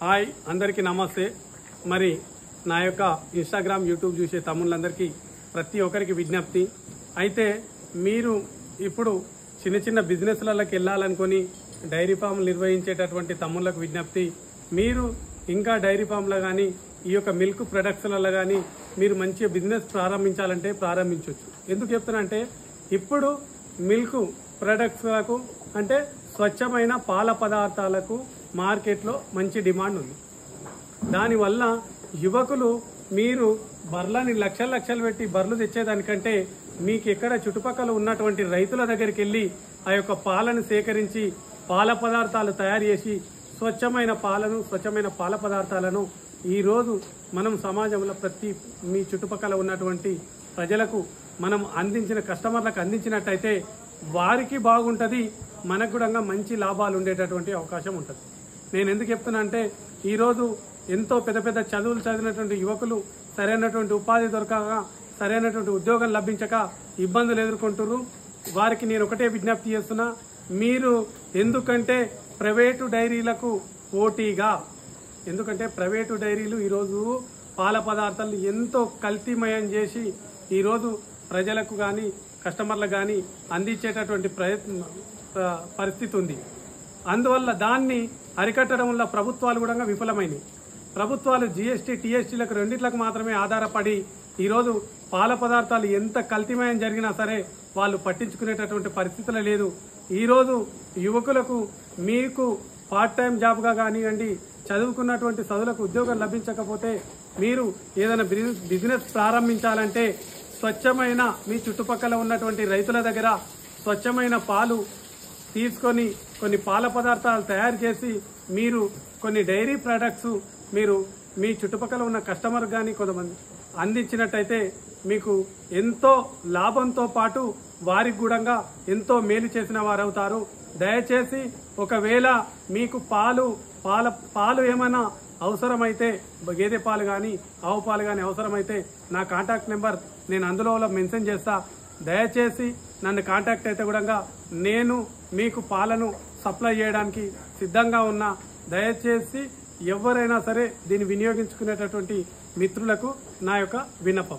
Hi అందరికీ నమస్తే। మరి నా యొక్క ఇన్‌స్టాగ్రామ్ యూట్యూబ్ చూసే తమ్ముళ్ళందరికీ ప్రతి ఒక్కరికి విజ్ఞప్తి అయితే మీరు ఇప్పుడు చిన్న చిన్న బిజినెస్లలోకి వెళ్ళాలనుకొని డైరీ ఫామ్ నిర్వహించేటటువంటి తమ్ముళ్ళకు విజ్ఞప్తి, మీరు ఇంకా డైరీ ఫామ్లో కానీ ఈ యొక్క మిల్క్ ప్రొడక్ట్స్లలో కానీ మీరు మంచి బిజినెస్ ప్రారంభించాలంటే ప్రారంభించవచ్చు। ఎందుకు చెప్తున్నా ఇప్పుడు మిల్క్ ప్రొడక్ట్స్లకు అంటే స్వచ్ఛమైన పాల పదార్థాలకు మార్కెట్లో మంచి డిమాండ్ ఉంది। దానివల్ల యువకులు మీరు బర్లని లక్షలు పెట్టి బర్లు తెచ్చేదానికంటే మీకు ఎక్కడ చుట్టుపక్కల ఉన్నటువంటి రైతుల దగ్గరికి వెళ్ళి ఆ యొక్క పాలను సేకరించి పాల పదార్థాలు తయారు చేసి స్వచ్ఛమైన పాలను స్వచ్ఛమైన పాల పదార్థాలను ఈరోజు మనం సమాజంలో ప్రతి మీ చుట్టుపక్కల ఉన్నటువంటి ప్రజలకు మనం అందించిన కస్టమర్లకు అందించినట్టయితే వారికి బాగుంటుంది, మనకు కూడా మంచి లాభాలు ఉండేటటువంటి అవకాశం ఉంటుంది। నేను ఎందుకు చెప్తున్నా అంటే ఈరోజు ఎంతో పెద్ద పెద్ద చదువులు చదివినటువంటి యువకులు సరైనటువంటి ఉపాధి దొరకక సరైనటువంటి ఉద్యోగం లభించక ఇబ్బందులు ఎదుర్కొంటున్నారు। వారికి నేను ఒకటే విజ్ఞప్తి చేస్తున్నా, మీరు ఎందుకంటే ప్రైవేటు డైరీలకు పోటీగా, ఎందుకంటే ప్రైవేటు డైరీలు ఈరోజు పాల పదార్థాలు ఎంతో కల్తీమయం చేసి ఈరోజు ప్రజలకు కానీ కస్టమర్లకు కానీ అందించేటటువంటి పరిస్థితి ఉంది। అందువల్ల దాన్ని అరికట్టడం వల్ల ప్రభుత్వాలు కూడా విఫలమైనవి। ప్రభుత్వాలు జీఎస్టీ టీఎస్టీలకు రెండిట్లకు మాత్రమే ఆధారపడి ఈరోజు పాల పదార్థాలు ఎంత కల్తీమయం జరిగినా సరే వాళ్ళు పట్టించుకునేటటువంటి పరిస్థితులు లేదు। ఈరోజు యువకులకు మీకు పార్ట్ టైం జాబ్గా కానివ్వండి, చదువుకున్నటువంటి చదువులకు ఉద్యోగం లభించకపోతే మీరు ఏదైనా బిజినెస్ ప్రారంభించాలంటే స్వచ్ఛమైన మీ చుట్టుపక్కల ఉన్నటువంటి రైతుల దగ్గర స్వచ్ఛమైన పాలు తీసుకొని కొన్ని పాల పదార్థాలు తయారు చేసి మీరు కొన్ని డైరీ ప్రొడక్ట్స్ మీరు మీ చుట్టుపక్కల ఉన్న కస్టమర్ కానీ కొంతమంది అందించినట్టయితే మీకు ఎంతో లాభంతో పాటు వారికి కూడా ఎంతో మేలు చేసిన వారు అవుతారు। దయచేసి ఒకవేళ మీకు పాలు ఏమైనా అవసరమైతే గేదె పాలు కానీ ఆవు పాలు కానీ అవసరమైతే నా కాంటాక్ట్ నెంబర్ నేను అందులో మెన్షన్ చేస్తా। దయచేసి నన్ను కాంటాక్ట్ అయితే కూడా నేను మీకు పాలను సప్లై చేయడానికి సిద్ధంగా ఉన్నా। దయచేసి ఎవరైనా సరే దీన్ని వినియోగించుకునేటటువంటి మిత్రులకు నా యొక్క విన్నపం।